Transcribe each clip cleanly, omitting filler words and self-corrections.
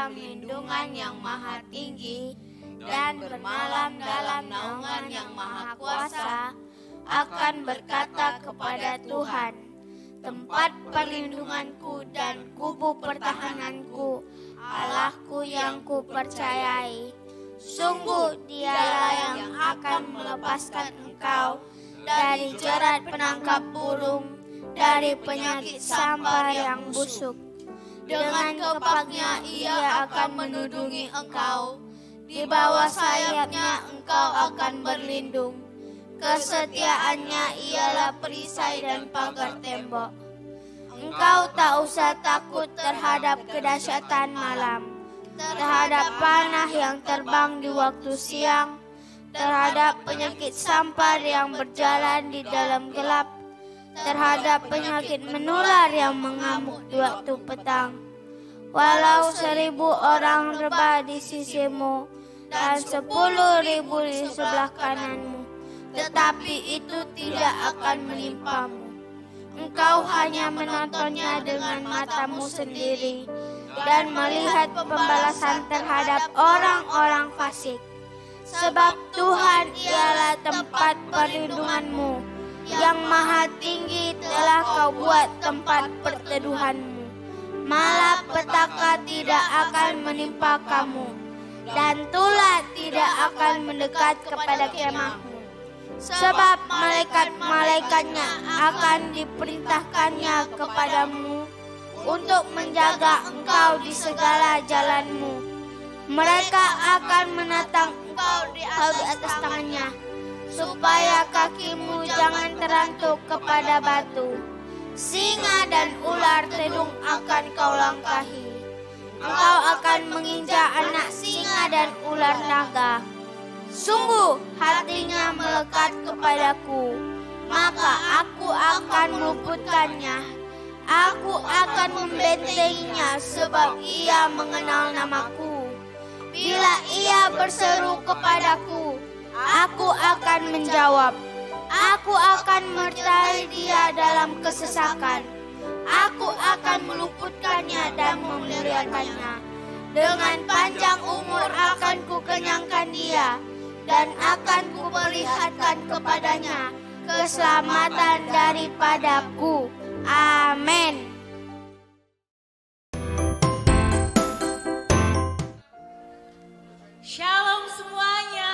dalam lindungan yang maha tinggi dan bermalam dalam naungan yang maha kuasa, akan berkata kepada Tuhan, tempat perlindunganku dan kubu pertahananku, Allahku yang kupercayai. Sungguh dialah yang akan melepaskan engkau dari jerat penangkap burung, dari penyakit sampar yang busuk. Dengan kepaknya ia akan menudungi engkau, di bawah sayapnya engkau akan berlindung. Kesetiaannya ialah perisai dan pagar tembok. Engkau tak usah takut terhadap kedahsyatan malam, terhadap panah yang terbang di waktu siang, terhadap penyakit sampar yang berjalan di dalam gelap, terhadap penyakit menular yang mengamuk di waktu petang. Walau 1,000 orang rebah di sisimu dan 10.000 di sebelah kananmu, tetapi itu tidak akan menimpamu. Engkau hanya menontonnya dengan matamu sendiri dan melihat pembalasan terhadap orang-orang fasik. Sebab Tuhan ialah tempat perlindunganmu, yang maha tinggi telah kau buat tempat perteduhanmu. Malapetaka tidak akan menimpa kamu, dan tulah tidak akan mendekat kepada kemahmu. Sebab malaikat-malaikatnya akan diperintahkannya kepadamu untuk menjaga engkau di segala jalanmu. Mereka akan menatang engkau di atas tangannya, supaya kakimu jangan terantuk kepada batu. Singa dan ular tedung akan kau langkahi. Engkau akan menginjak anak singa dan ular naga. Sungguh hatinya melekat kepadaku, maka aku akan meluputkannya. Aku akan membentenginya sebab ia mengenal namaku. Bila ia berseru kepadaku, aku akan menjawab. Aku akan menyertai dia dalam kesesakan. Aku akan meluputkannya dan memuliakannya. Dengan panjang umur akan kukenyangkan dia, dan akan kuperlihatkan kepadanya keselamatan daripadaku. Amin. Shalom semuanya.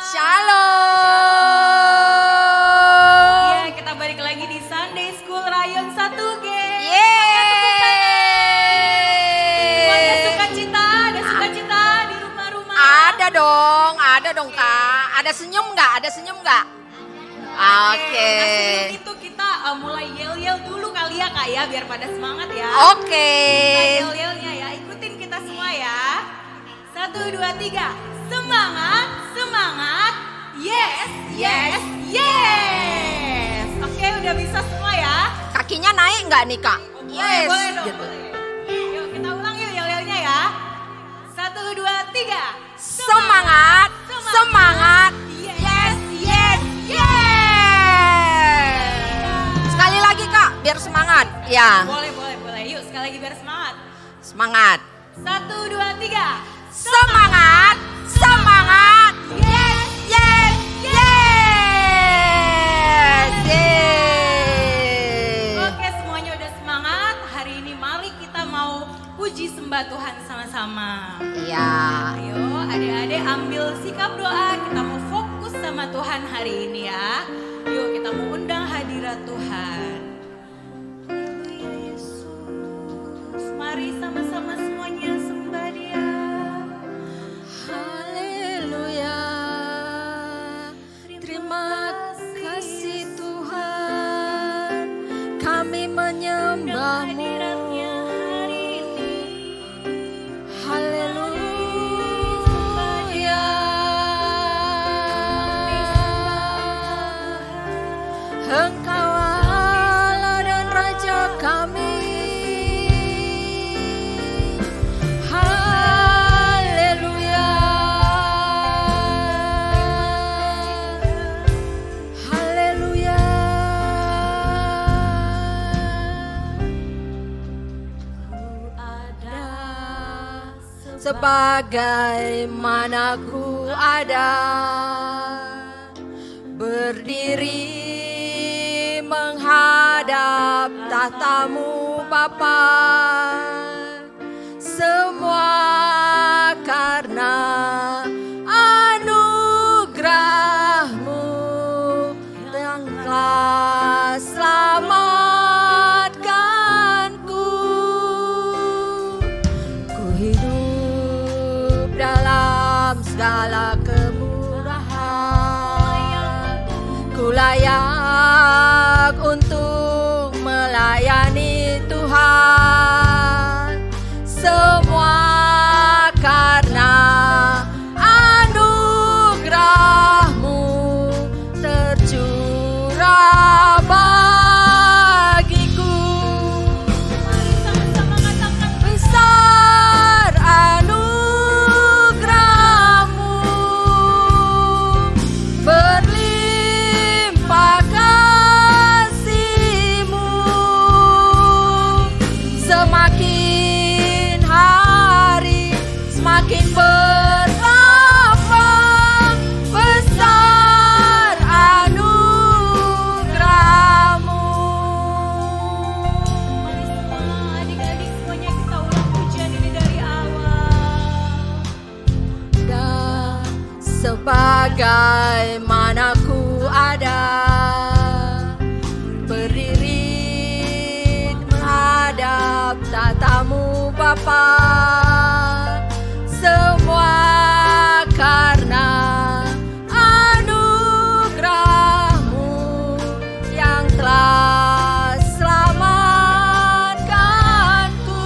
Shalom. Ya, kita balik lagi di Sunday School Rayon 1G. Semuanya sukacita, ada sukacita di rumah-rumah. Ada dong Kak. Ada senyum nggak? Oke. Nah, sebelum itu kita mulai yel-yel dulu kali ya Kak ya, biar pada semangat ya. Oke. Kita yel-yelnya ya, ikutin kita semua ya. 1, 2, 3. Semangat, semangat. Yes, yes, yes. Oke, udah bisa semua ya. Kakinya naik nggak nih Kak? Boleh, boleh dong, boleh. Yuk kita ulang yuk yel-yelnya ya. 1, 2, 3. Semangat, semangat. Yes, yes, yes. Sekali lagi Kak, biar semangat. Ya. Boleh. Yuk sekali lagi biar semangat. Semangat. 1, 2, 3. Semangat, semangat. Yes, yes, yes. Yes. Oke, semuanya udah semangat. Hari ini mari kita mau puji sembah Tuhan sama-sama. Iya. Ayo adik-adik ambil sikap doa. Kita mau fokus sama Tuhan hari ini ya. Yuk kita mau undang hadirat Tuhan. Haleluya Yesus. Mari sama-sama semuanya sembah Dia. Haleluya. Terima kasih Tuhan, kami menyembah-Mu. Hadiratnya hari ini. Haleluya. Engkau Allah dan Raja kami. sebagaimana ku ada, berdiri menghadap tahta-Mu Bapa, semua karena anugerah-Mu yang telah selamatkanku. Ku hidup dalam segala kemurahan, ku layak untuk melayani Tuhan, semua karena anugerah-Mu tercurah bagiku. Mari sama-sama katakan, Besar anugerah-Mu, berlimpah kasih-Mu, semakin hari semakin bertambah. Besar anugerah-Mu. mari semua adik-adik semuanya kita ulang pujian ini dari awal. Dan sebagaimana ku ada, berdiri menghadap tahta-Mu Bapa, semua karena anugerah-Mu yang telah selamatkanku.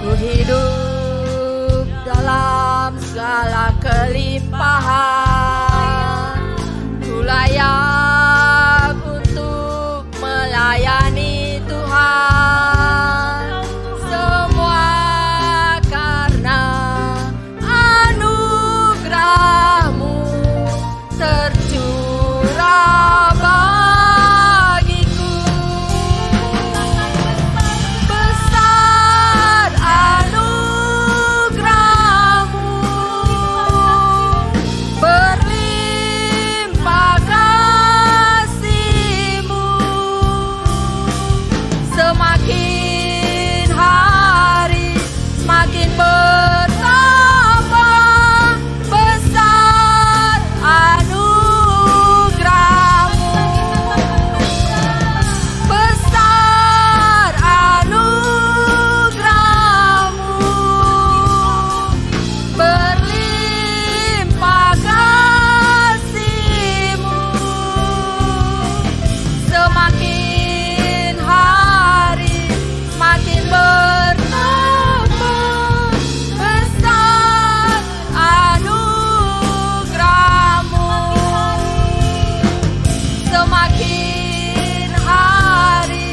Ku hidup dalam segala kelimpahan, ku layak untuk melayani Tuhan, semua karena anugerah-Mu tercurah bagiku. Besar anugerah-Mu, berlimpah kasih-Mu, semakin hari semakin bertambah. Besar anugerah-Mu, besar anugerah-Mu, berlimpah kasih-Mu, semakin hari semakin bertambah. Besar anugerah-Mu, semakin hari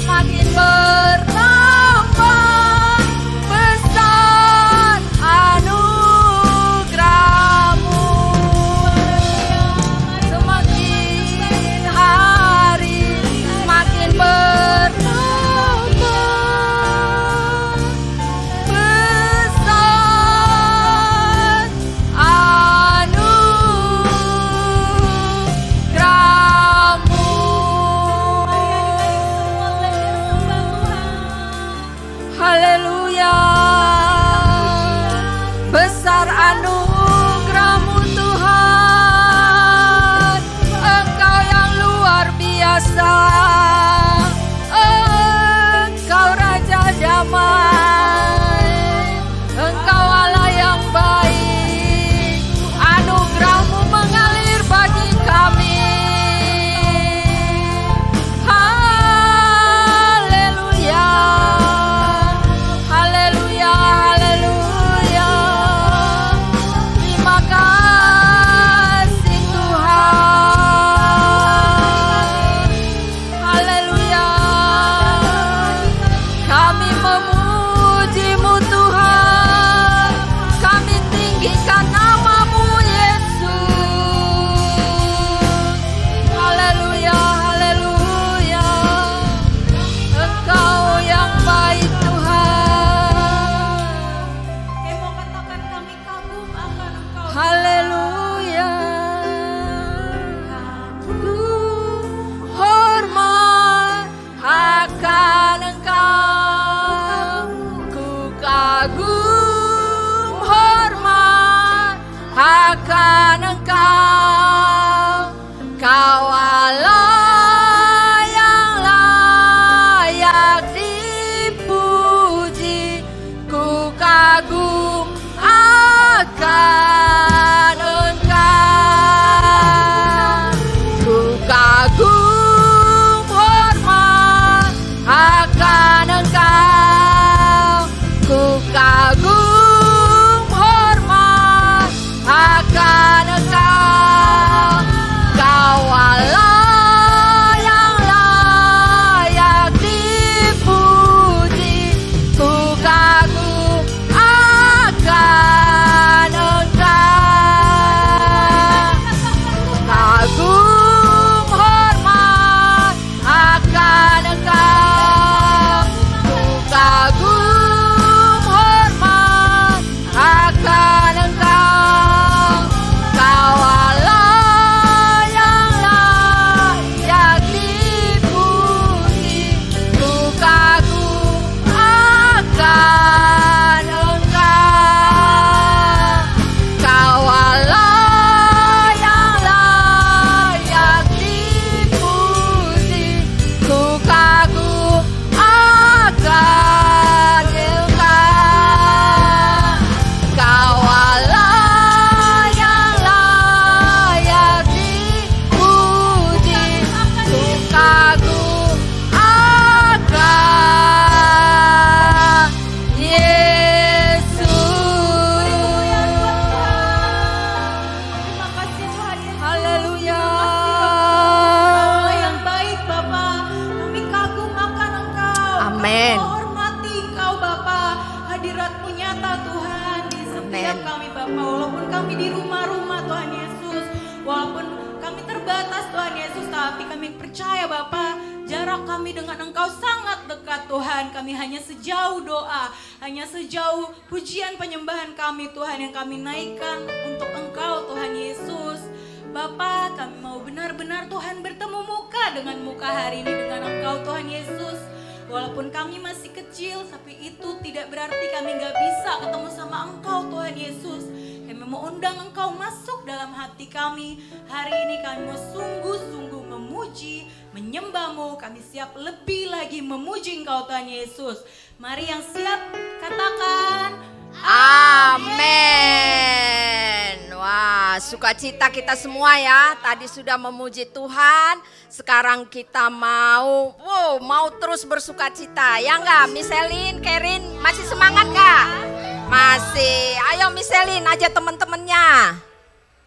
semakin bertambah. Besar anugerah-Mu, semakin hari semakin bertambah. Besar anugerah-Mu. Haleluya. Besar anugerah-Mu Tuhan, Engkau yang luar biasa, Engkau Raja damai, Engkau Allah yang baik. Anugerah-Mu mengalir bagi kami. Haleluya, haleluya. kagum hormat akan Engkau, Kau Allah yang layak dipuji. Ku kagum akan Engkau, ku kagum hormat akan Engkau, ku kagum hormat akan Engkau, Kau Allah yang layak dipuji. Ku kagum akan Engkau, kagum hormat akan Engkau, ku kagum hormat akan Engkau, Kau Allah yang layak dipuji. Ku kagum akan Engkau, Kau Allah yang layak dipuji. Ku kagum akan Engkau, Kau Allah yang layak dipuji. Ku kagum akan Yesus. Terima kasih Tuhan Yesus. Haleluya. Allah yang baik Bapa, kami kagum akan Engkau. Amin. Kami menghormati Engkau Bapa. Hadirat-Mu nyata Tuhan di setiap Amin. kami Bapa. Walaupun kami di rumah-rumah Tuhan Yesus, walaupun kami terbatas Tuhan Yesus, tapi kami percaya Bapa, jarak kami dengan Engkau sangat dekat Tuhan. Kami hanya sejauh doa, hanya sejauh pujian penyembahan kami Tuhan yang kami naikkan untuk Engkau Tuhan Yesus. Bapa, kami mau benar-benar Tuhan bertemu muka dengan muka hari ini dengan Engkau Tuhan Yesus. Walaupun kami masih kecil, tapi itu tidak berarti kami gak bisa ketemu sama Engkau Tuhan Yesus. Kami mau undang Engkau masuk dalam hati kami. Hari ini kami mau sungguh-sungguh memuji, menyembah-Mu. Kami siap lebih lagi memuji Engkau Tuhan Yesus. Mari yang siap katakan Amin. Wah, sukacita kita semua ya. Tadi sudah memuji Tuhan. Sekarang kita mau terus bersukacita. Ya enggak, Miss Elin, Kerin, masih semangat enggak? Masih. Ayo Miss Elin, ajak teman-temannya.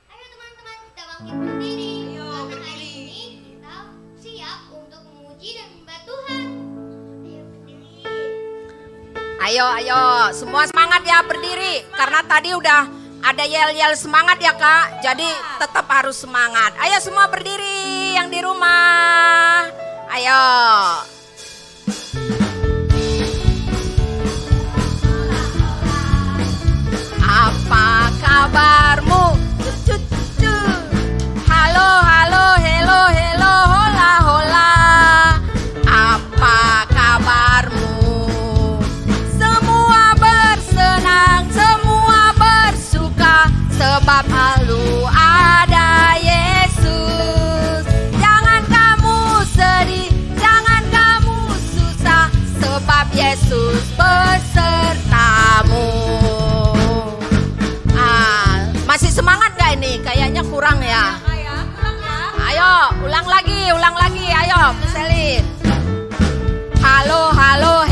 Ayo teman-teman, kita bangkit berdiri. Karena hari ini kita siap untuk memuji dan menyembah Tuhan. Ayo berdiri. Ayo, semua semangat ya berdiri. Karena tadi udah ada yel-yel semangat ya Kak. Jadi tetap harus semangat. Ayo semua berdiri yang di rumah. Ayo. Apa kabarmu? Halo, hello, hola, hola. Apa kabarmu? Semua bersenang, semua bersuka, sebab selalu ada Yesus. Jangan kamu sedih, jangan kamu susah, sebab Yesus besertamu. Masih semangat gak ini? Kayaknya kurang ya. Ayo, ulang lagi, ayo, Miss Elin. Halo, hello,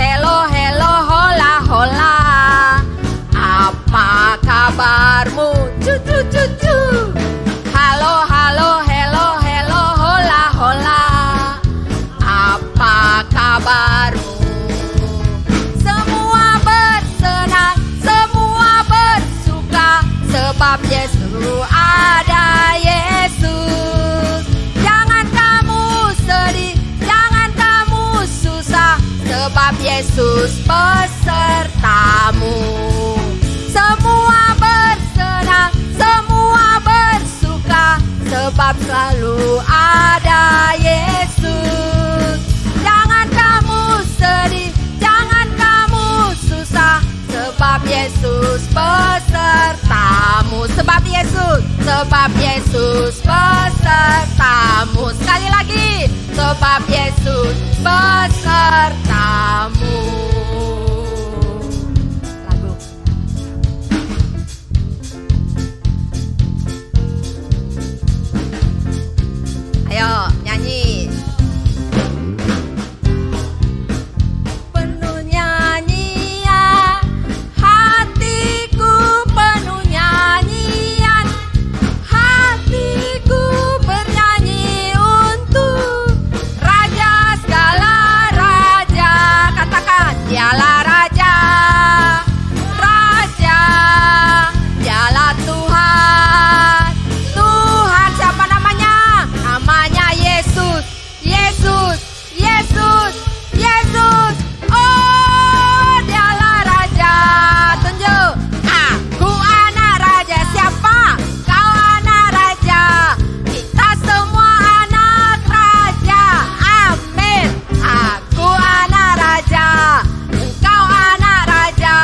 hola, hola. Apa kabarmu? Cucu. Halo, hello, hola, hola. Apa kabarmu? Semua bersenang, semua bersuka, sebab Yesus ada Yesus. Jangan kamu sedih, jangan kamu susah, sebab Yesus besertamu. Semua bersenang, semua bersuka, sebab selalu ada Yesus. Jangan kamu sedih, jangan kamu susah, sebab Yesus besertamu. Sebab Yesus besertamu. Sekali lagi, sebab Yesus besertamu. Lagu. Ayo nyanyi. Penuh nyanyian, hatiku penuh nyanyian, hatiku bernyanyi untuk Raja segala raja. Katakan, dialah Raja, Raja, dialah Tuhan. Tuhan siapa namanya? Namanya Yesus, Yesus, Yesus, Yesus. Oh, dialah Raja. Tunjuk. Aku anak Raja. Siapa? Kau anak Raja. Kita semua anak Raja. Amin. Aku anak Raja. Engkau anak Raja.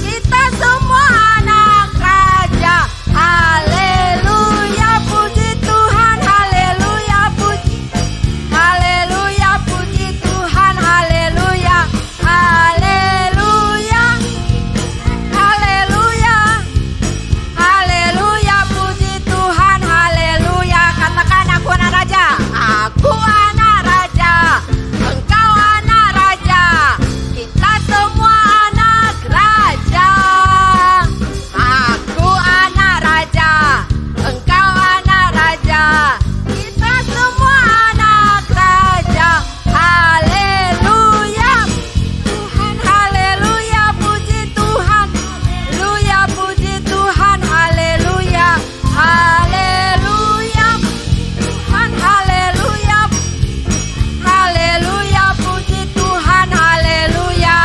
Kita semua anak Raja. Haleluya, puji Tuhan. Haleluya, puji. Haleluya, puji Tuhan. Haleluya. Haleluya. Haleluya. Haleluya, puji Tuhan. Haleluya. Katakan, aku anak Raja. Aku anak Raja. Engkau anak Raja. Kita semua anak Raja. Aku anak Raja. Engkau anak Raja. Kita semua anak Raja. Haleluya. Tuhan, haleluya, puji Tuhan. Haleluya, puji Tuhan. Haleluya. Haleluya. Tuhan, haleluya. Haleluya, puji Tuhan. Haleluya.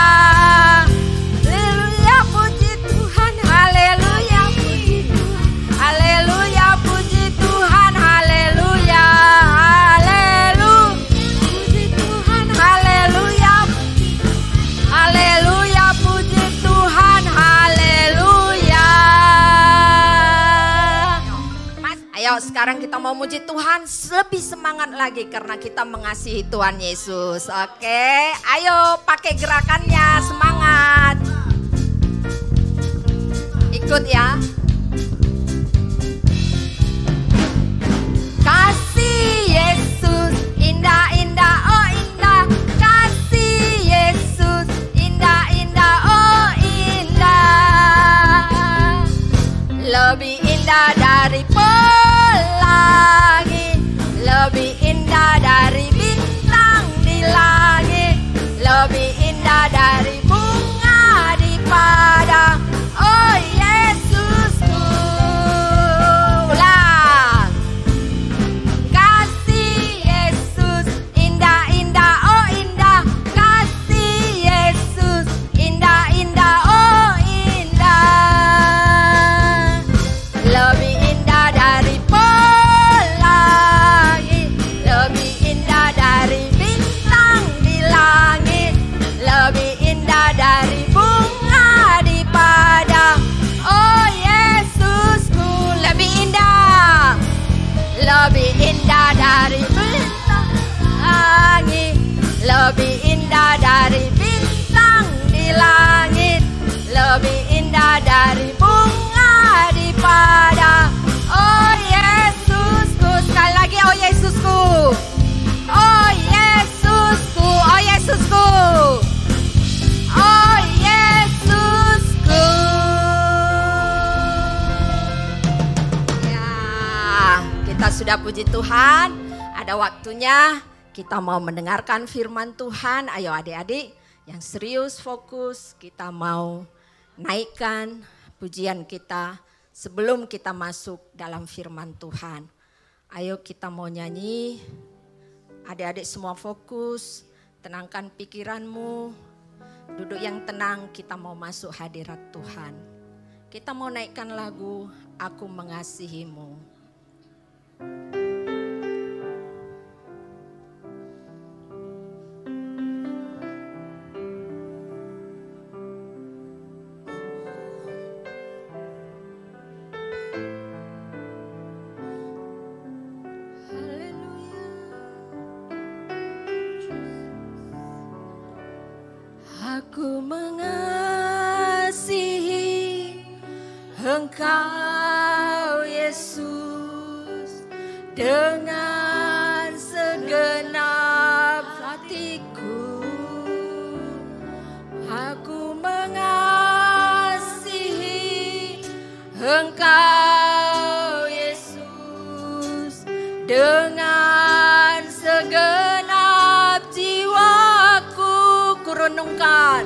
Haleluya, puji Tuhan. Haleluya, puji Tuhan. Haleluya, puji Tuhan. Haleluya. Haleluya, puji Tuhan. Haleluya. Haleluya, puji Tuhan. Haleluya. Mas, ayo sekarang kita mau muji Tuhan lebih semangat lagi karena kita mengasihi Tuhan Yesus. Oke, ayo pakai gerakannya, semangat. Ikut ya. Kasih Yesus indah-indah, oh indah. Kasih Yesus indah-indah, oh indah. Lebih indah dari pelangi, lebih indah dari bintang di langit, lebih indah dari bunga di padang. Oh Yesusku. Ulang. Kasih Yesus indah-indah, oh indah. Kasih Yesus indah-indah, oh indah. Lebih indah dari pelangi, lebih indah dari bintang di langit, lebih indah dari bunga di padang. Oh Yesusku, lebih indah, lebih indah dari bintang langit, lebih indah dari bintang di langit, lebih indah dari bunga di padang. Oh Yesusku, sekali lagi, oh Yesusku, oh Yesusku, oh Yesusku, oh Yesusku. Ya, kita sudah puji Tuhan. Ada waktunya kita mau mendengarkan firman Tuhan. Ayo adik-adik yang serius, fokus, kita mau naikkan pujian kita sebelum kita masuk dalam firman Tuhan. Ayo kita mau nyanyi. Adik-adik semua fokus, tenangkan pikiranmu. Duduk yang tenang, kita mau masuk hadirat Tuhan. Kita mau naikkan lagu Aku Mengasihimu. Engkau Yesus dengan segenap hatiku, aku mengasihi Engkau Yesus dengan segenap jiwaku. Ku renungkan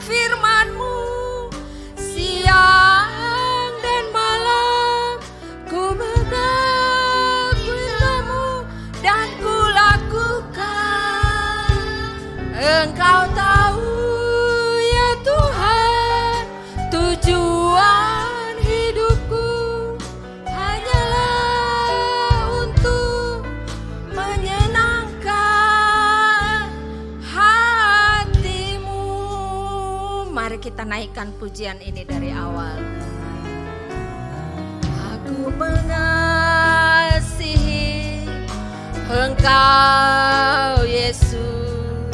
firman-Mu siang dan malam. Ku mengagumi-Mu dan ku lakukan. Engkau tahu ya Tuhan, tujuan hidupku hanyalah untuk menyenangkan hati-Mu. Mari kita naikkan pujian ini dari awal. Aku mengasihi Engkau Yesus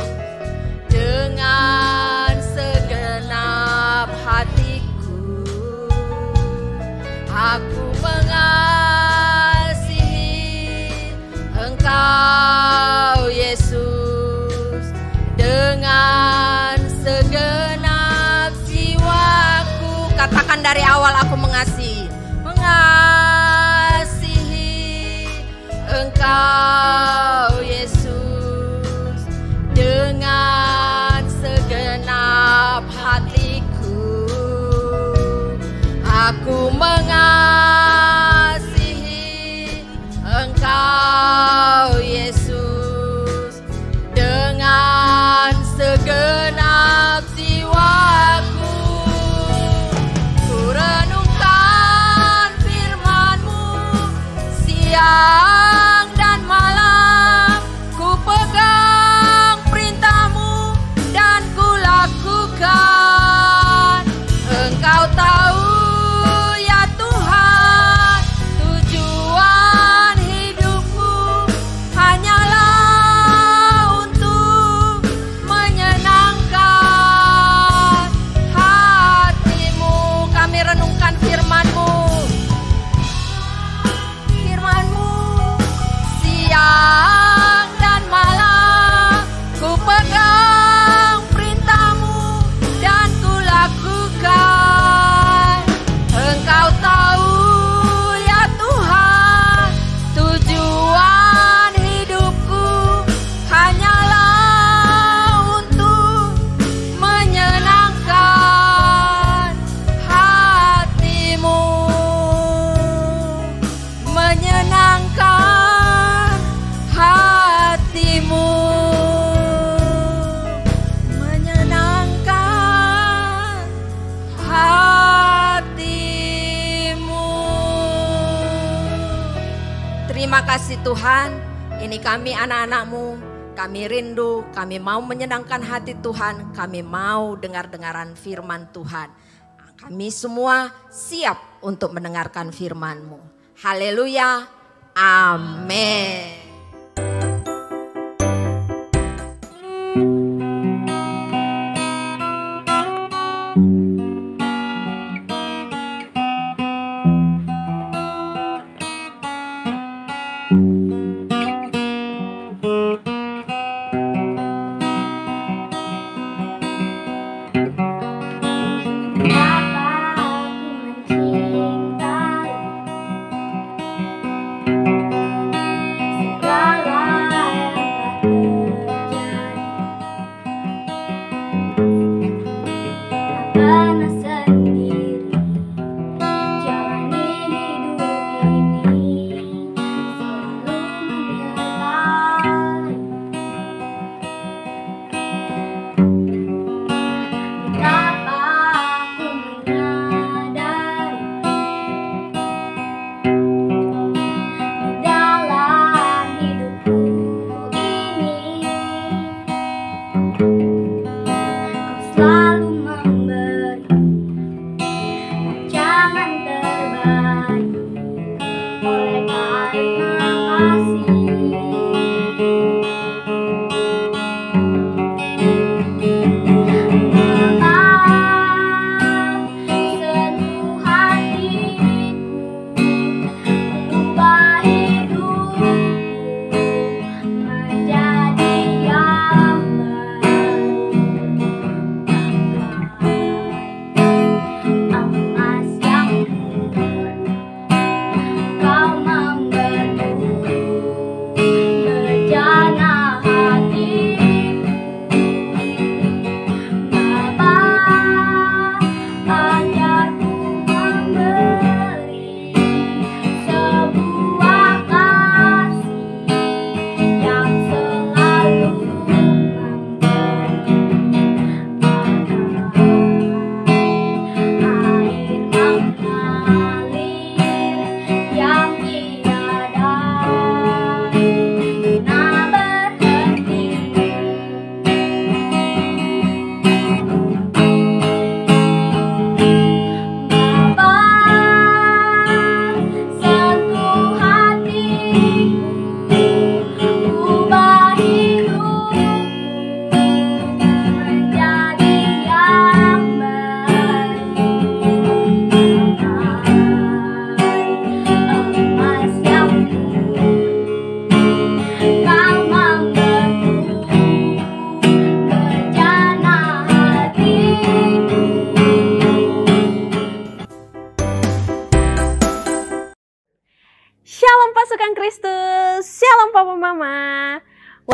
dengan segenap hatiku. Aku mengasihi Engkau Yesus dengan segenap jiwaku. Katakan dari awal, aku mengasihi Engkau Yesus dengan segenap hatiku. Aku mengasihi Engkau Yesus dengan segenap jiwaku. Ku renungkan firman-Mu siang dan malam. Ku pegang perintah-Mu dan ku lakukan. Engkau tahu ya Tuhan, tujuan hidupku hanyalah untuk menyenangkan hati-Mu. Kami renungkan firman-Mu siang dan malam. Ku pegang perintah-Mu dan ku lakukan. Engkau tahu ya Tuhan, tujuan hidupku hanyalah untuk menyenangkan hati-Mu. Menyenangkan hati-Mu, menyenangkan hati-Mu. Terima kasih Tuhan, ini kami anak-anak-Mu, kami rindu, kami mau menyenangkan hati Tuhan, kami mau dengar-dengaran firman Tuhan. Kami semua siap untuk mendengarkan firman-Mu. Haleluya, amin. Aku mencintai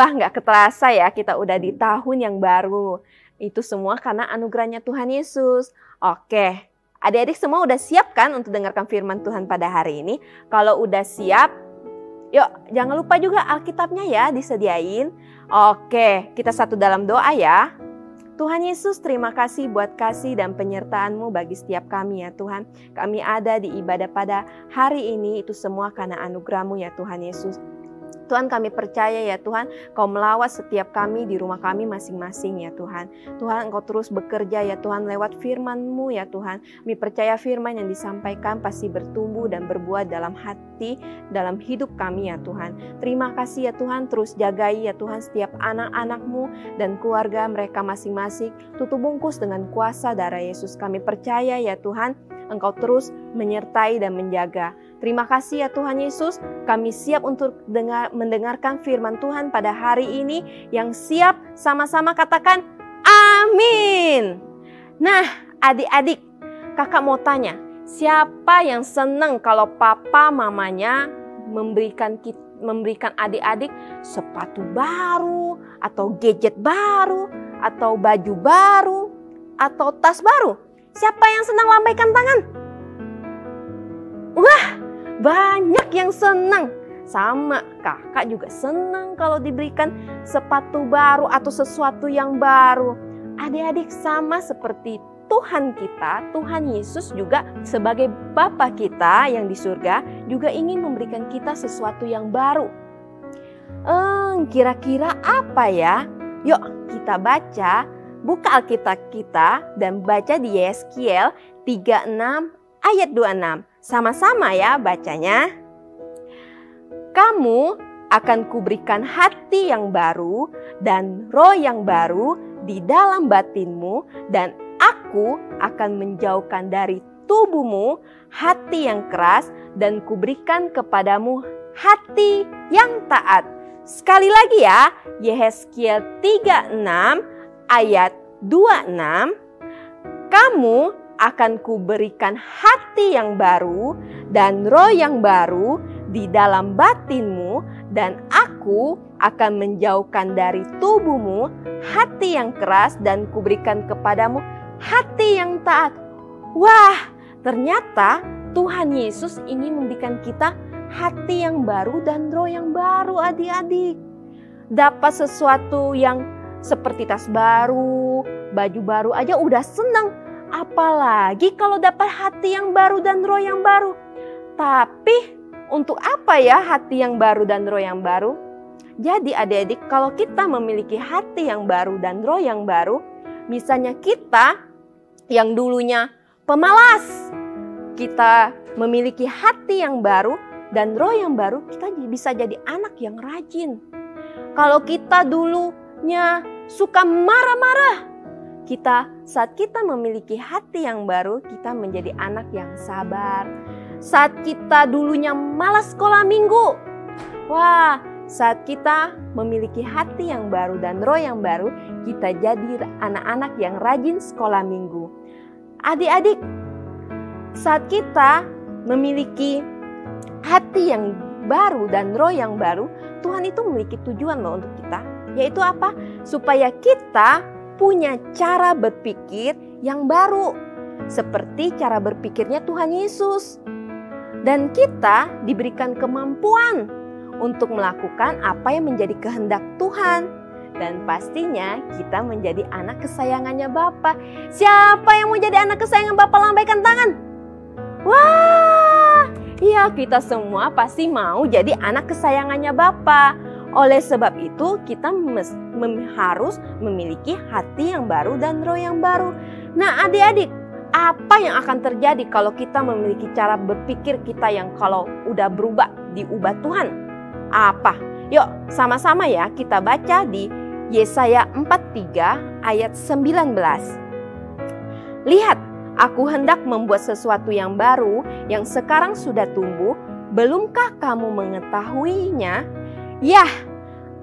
Wah, nggak keterasa ya kita udah di tahun yang baru. Itu semua karena anugerahnya Tuhan Yesus. Oke, adik-adik semua udah siap kan untuk dengarkan firman Tuhan pada hari ini? Kalau udah siap, yuk jangan lupa juga Alkitabnya ya disediain. Oke, kita satu dalam doa ya. Tuhan Yesus, terima kasih buat kasih dan penyertaan-Mu bagi setiap kami ya Tuhan. Kami ada di ibadah pada hari ini, itu semua karena anugerah-Mu ya Tuhan Yesus. Tuhan, kami percaya ya Tuhan, Kau melawat setiap kami di rumah kami masing-masing ya Tuhan. Tuhan, Engkau terus bekerja ya Tuhan lewat firman-Mu ya Tuhan. Kami percaya firman yang disampaikan pasti bertumbuh dan berbuah dalam hati, dalam hidup kami ya Tuhan. Terima kasih ya Tuhan, terus jagai ya Tuhan setiap anak-anak-Mu dan keluarga mereka masing-masing. Tutup bungkus dengan kuasa darah Yesus. Kami percaya ya Tuhan, Engkau terus menyertai dan menjaga. Terima kasih ya Tuhan Yesus, kami siap untuk mendengarkan firman Tuhan pada hari ini. Yang siap sama-sama katakan amin. Nah adik-adik, kakak mau tanya, siapa yang senang kalau papa mamanya memberikan adik-adik sepatu baru, atau gadget baru, atau baju baru, atau tas baru? Siapa yang senang lambaikan tangan? Wah, banyak yang senang. Sama, kakak juga senang kalau diberikan sepatu baru atau sesuatu yang baru. Adik-adik sama seperti Tuhan kita, Tuhan Yesus juga sebagai Bapa kita yang di surga juga ingin memberikan kita sesuatu yang baru. Kira-kira apa ya? Yuk kita baca. Buka Alkitab kita dan baca di Yeskiel 36 ayat 26. Sama-sama ya bacanya. Kamu akan kuberikan hati yang baru dan roh yang baru di dalam batinmu, dan aku akan menjauhkan dari tubuhmu hati yang keras dan kuberikan kepadamu hati yang taat. Sekali lagi ya, Yeskiel 36 ayat 26, kamu akan kuberikan hati yang baru dan roh yang baru di dalam batinmu, dan aku akan menjauhkan dari tubuhmu hati yang keras dan kuberikan kepadamu hati yang taat. Wah, ternyata Tuhan Yesus ingin memberikan kita hati yang baru dan roh yang baru adik-adik. Dapat sesuatu yang seperti tas baru, baju baru aja udah senang. Apalagi kalau dapat hati yang baru dan roh yang baru. Tapi untuk apa ya hati yang baru dan roh yang baru? Jadi adik-adik, kalau kita memiliki hati yang baru dan roh yang baru, misalnya kita yang dulunya pemalas, kita memiliki hati yang baru dan roh yang baru, kita bisa jadi anak yang rajin. Kalau kita dulunya suka marah-marah, saat kita memiliki hati yang baru, kita menjadi anak yang sabar. Saat kita dulunya malas sekolah minggu, wah, saat kita memiliki hati yang baru dan roh yang baru, kita jadi anak-anak yang rajin sekolah minggu. Adik-adik, saat kita memiliki hati yang baru dan roh yang baru, Tuhan itu memiliki tujuan loh untuk kita. Yaitu apa? Supaya kita punya cara berpikir yang baru. Seperti cara berpikirnya Tuhan Yesus. Dan kita diberikan kemampuan untuk melakukan apa yang menjadi kehendak Tuhan. Dan pastinya kita menjadi anak kesayangannya Bapa. Siapa yang mau jadi anak kesayangan Bapa? Lambaikan tangan. Wah, iya, kita semua pasti mau jadi anak kesayangannya Bapa. Oleh sebab itu kita harus memiliki hati yang baru dan roh yang baru. Nah adik-adik, apa yang akan terjadi kalau kita memiliki cara berpikir kita yang kalau udah berubah, diubah Tuhan? Apa? Yuk sama-sama ya kita baca di Yesaya 43 ayat 19. Lihat, aku hendak membuat sesuatu yang baru yang sekarang sudah tumbuh. Belumkah kamu mengetahuinya? Yah,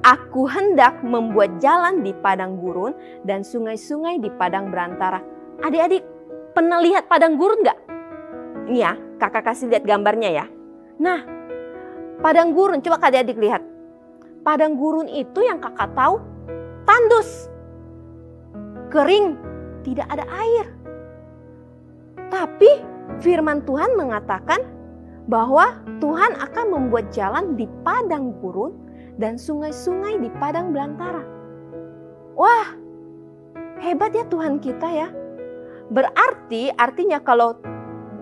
aku hendak membuat jalan di padang gurun dan sungai-sungai di padang belantara. Adik-adik, pernah lihat padang gurun gak? Ini ya, kakak kasih lihat gambarnya ya. Nah, padang gurun, coba adik-adik lihat. padang gurun itu yang kakak tahu tandus, kering, tidak ada air. Tapi firman Tuhan mengatakan bahwa Tuhan akan membuat jalan di padang gurun dan sungai-sungai di padang belantara. Wah, hebat ya Tuhan kita ya. Berarti artinya kalau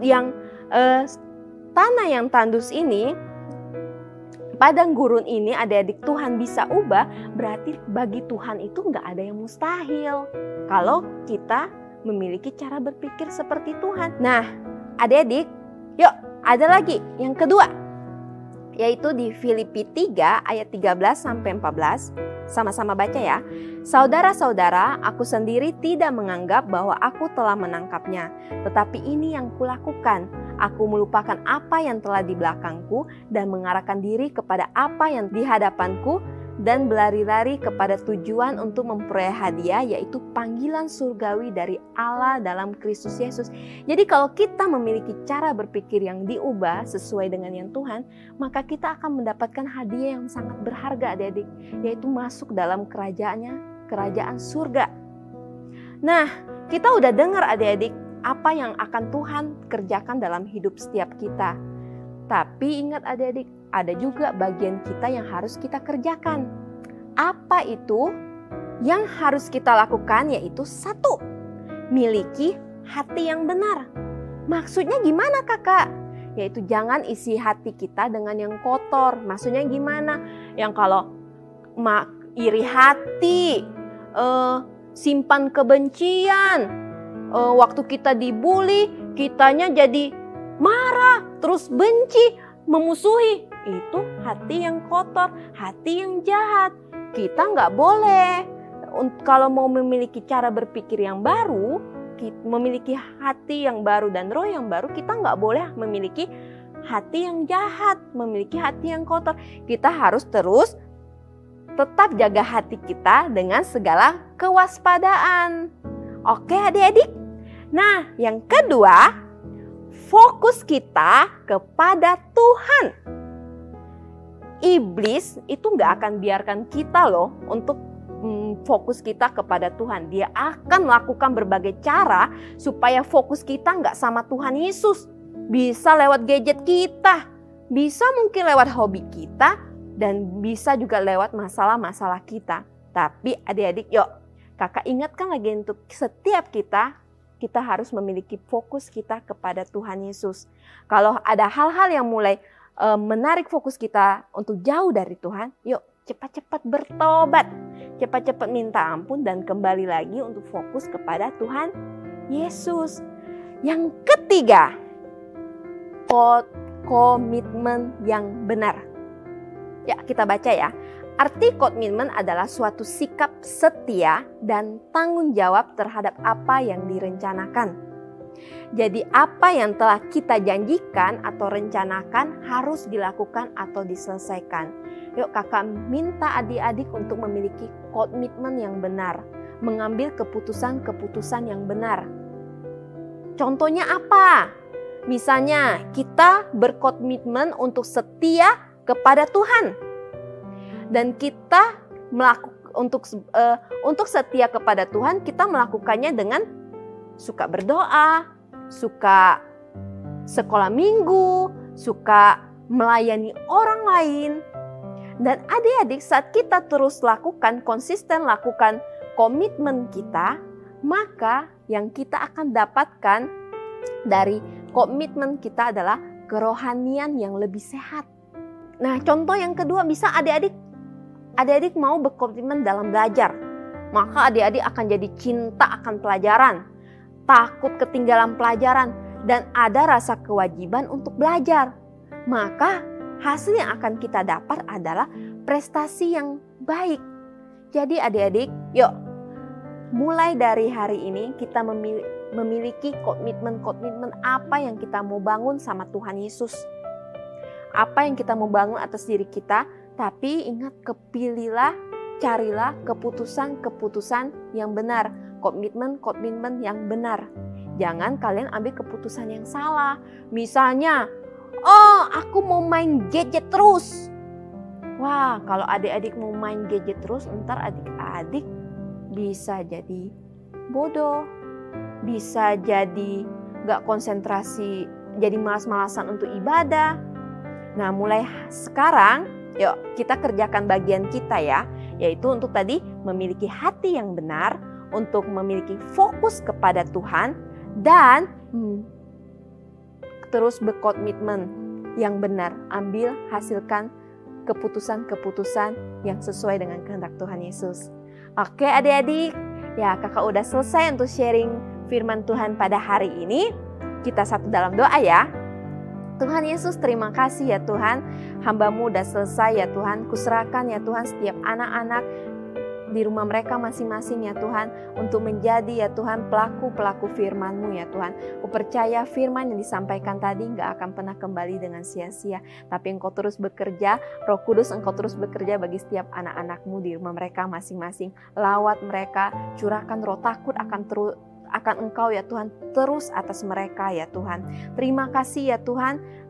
yang tanah yang tandus ini, padang gurun ini adik-adik Tuhan bisa ubah, berarti bagi Tuhan itu nggak ada yang mustahil. Kalau kita memiliki cara berpikir seperti Tuhan. Nah, adik-adik, yuk ada lagi yang kedua, yaitu di Filipi 3 ayat 13 sampai 14. Sama-sama baca ya. Saudara-saudara, aku sendiri tidak menganggap bahwa aku telah menangkapnya, tetapi ini yang kulakukan. Aku melupakan apa yang telah di belakangku dan mengarahkan diri kepada apa yang di hadapanku dan berlari-lari kepada tujuan untuk memperoleh hadiah, yaitu panggilan surgawi dari Allah dalam Kristus Yesus. Jadi kalau kita memiliki cara berpikir yang diubah sesuai dengan yang Tuhan, maka kita akan mendapatkan hadiah yang sangat berharga adik-adik, yaitu masuk dalam kerajaan surga. Nah, kita udah dengar adik-adik apa yang akan Tuhan kerjakan dalam hidup setiap kita. Tapi ingat adik-adik, ada juga bagian kita yang harus kita kerjakan. Apa itu? Yang harus kita lakukan yaitu 1, miliki hati yang benar. Maksudnya gimana kakak? Yaitu jangan isi hati kita dengan yang kotor. Maksudnya gimana? Yang kalau iri hati, simpan kebencian, waktu kita dibully, kitanya jadi marah, terus benci, memusuhi. Itu hati yang kotor, hati yang jahat. Kita nggak boleh. Kalau mau memiliki cara berpikir yang baru, memiliki hati yang baru dan roh yang baru, kita nggak boleh memiliki hati yang jahat, memiliki hati yang kotor. Kita harus terus tetap jaga hati kita dengan segala kewaspadaan. Oke adik-adik? Nah, yang kedua, fokus kita kepada Tuhan. Iblis itu nggak akan biarkan kita loh untuk fokus kita kepada Tuhan. Dia akan melakukan berbagai cara supaya fokus kita nggak sama Tuhan Yesus. Bisa lewat gadget kita, bisa mungkin lewat hobi kita, dan bisa juga lewat masalah-masalah kita. Tapi adik-adik yuk, kakak ingatkan lagi untuk setiap kita harus memiliki fokus kita kepada Tuhan Yesus. Kalau ada hal-hal yang mulai menarik fokus kita untuk jauh dari Tuhan, yuk cepat-cepat bertobat, cepat-cepat minta ampun dan kembali lagi untuk fokus kepada Tuhan Yesus. Yang ketiga, komitmen yang benar. Ya, kita baca ya. Arti komitmen adalah suatu sikap setia dan tanggung jawab terhadap apa yang direncanakan. Jadi apa yang telah kita janjikan atau rencanakan harus dilakukan atau diselesaikan. Yuk kakak minta adik-adik untuk memiliki komitmen yang benar. Mengambil keputusan-keputusan yang benar. Contohnya apa? Misalnya kita berkomitmen untuk setia kepada Tuhan. Dan kita untuk setia kepada Tuhan, kita melakukannya dengan suka berdoa, suka sekolah minggu, suka melayani orang lain. Dan adik-adik saat kita terus konsisten lakukan komitmen kita, maka yang kita akan dapatkan dari komitmen kita adalah kerohanian yang lebih sehat. Nah, contoh yang kedua bisa adik-adik mau berkomitmen dalam belajar. Maka adik-adik akan jadi cinta akan pelajaran, takut ketinggalan pelajaran, dan ada rasa kewajiban untuk belajar. Maka hasil yang akan kita dapat adalah prestasi yang baik. Jadi adik-adik, yuk mulai dari hari ini kita memiliki komitmen apa yang kita mau bangun sama Tuhan Yesus. Apa yang kita mau bangun atas diri kita, tapi ingat carilah keputusan-keputusan yang benar, komitmen yang benar. Jangan kalian ambil keputusan yang salah. Misalnya, aku mau main gadget terus. Wah, kalau adik-adik mau main gadget terus, ntar adik-adik bisa jadi bodoh, bisa jadi gak konsentrasi, jadi malas-malasan untuk ibadah. Nah, mulai sekarang, yuk kita kerjakan bagian kita ya, yaitu untuk tadi memiliki hati yang benar, untuk memiliki fokus kepada Tuhan, dan terus berkomitmen yang benar, ambil, hasilkan keputusan-keputusan yang sesuai dengan kehendak Tuhan Yesus. Oke adik-adik, ya kakak udah selesai untuk sharing firman Tuhan pada hari ini. Kita satu dalam doa ya. Tuhan Yesus, terima kasih ya Tuhan, hamba-Mu udah selesai ya Tuhan. Kuserahkan ya Tuhan setiap anak-anak di rumah mereka masing-masing ya Tuhan, untuk menjadi ya Tuhan pelaku-pelaku firman-Mu ya Tuhan. Aku percaya firman yang disampaikan tadi gak akan pernah kembali dengan sia-sia, tapi Engkau terus bekerja, Roh Kudus Engkau terus bekerja bagi setiap anak-anak-Mu di rumah mereka masing-masing. Lawat mereka, curahkan roh takut akan Engkau ya Tuhan terus atas mereka ya Tuhan. Terima kasih ya Tuhan,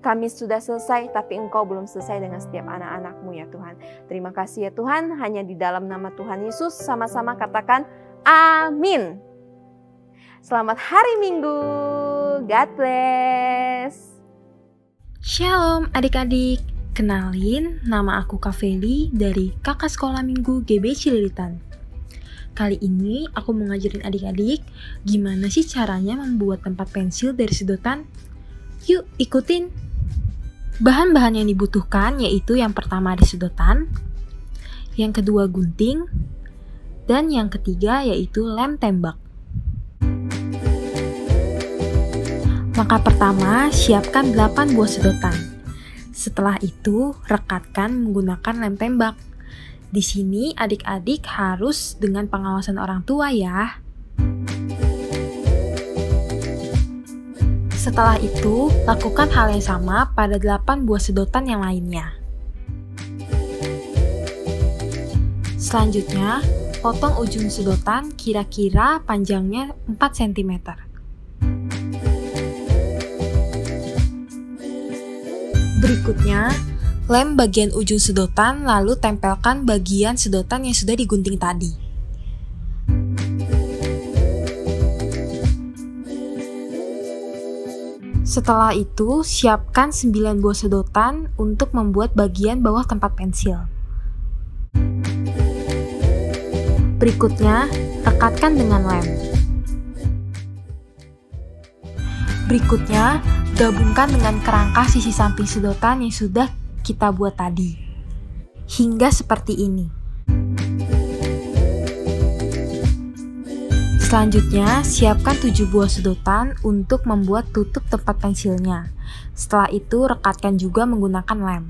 kami sudah selesai, tapi Engkau belum selesai dengan setiap anak-anak-Mu ya Tuhan. Terima kasih ya Tuhan, hanya di dalam nama Tuhan Yesus sama-sama katakan amin. Selamat hari Minggu, God bless. Shalom adik-adik, kenalin nama aku Kak Feli dari Kakak Sekolah Minggu GB Cililitan. Kali ini aku mau ngajarin adik-adik gimana sih caranya membuat tempat pensil dari sedotan. Yuk ikutin! Bahan-bahan yang dibutuhkan yaitu yang pertama ada sedotan, yang kedua gunting, dan yang ketiga yaitu lem tembak. Langkah pertama, siapkan 8 buah sedotan. Setelah itu, rekatkan menggunakan lem tembak. Di sini adik-adik harus dengan pengawasan orang tua ya. Setelah itu, lakukan hal yang sama pada 8 buah sedotan yang lainnya. Selanjutnya, potong ujung sedotan kira-kira panjangnya 4 cm. Berikutnya, lem bagian ujung sedotan lalu tempelkan bagian sedotan yang sudah digunting tadi. Setelah itu, siapkan 9 buah sedotan untuk membuat bagian bawah tempat pensil. Berikutnya, rekatkan dengan lem. Berikutnya, gabungkan dengan kerangka sisi samping sedotan yang sudah kita buat tadi, hingga seperti ini. Selanjutnya, siapkan 7 buah sedotan untuk membuat tutup tempat pensilnya. Setelah itu, rekatkan juga menggunakan lem.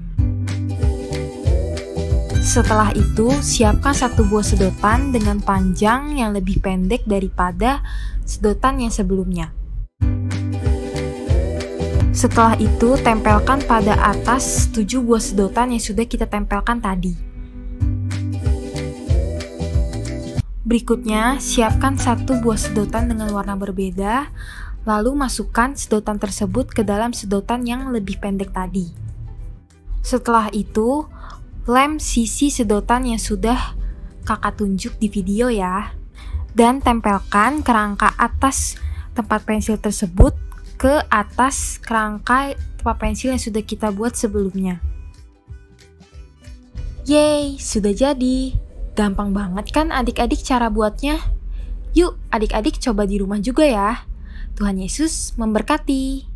Setelah itu, siapkan 1 buah sedotan dengan panjang yang lebih pendek daripada sedotan yang sebelumnya. Setelah itu, tempelkan pada atas 7 buah sedotan yang sudah kita tempelkan tadi. Berikutnya, siapkan 1 buah sedotan dengan warna berbeda, lalu masukkan sedotan tersebut ke dalam sedotan yang lebih pendek tadi. Setelah itu, lem sisi sedotan yang sudah kakak tunjuk di video ya, dan tempelkan kerangka atas tempat pensil tersebut ke atas kerangka tempat pensil yang sudah kita buat sebelumnya. Yeay, sudah jadi! Gampang banget kan adik-adik cara buatnya? Yuk adik-adik coba di rumah juga ya. Tuhan Yesus memberkati.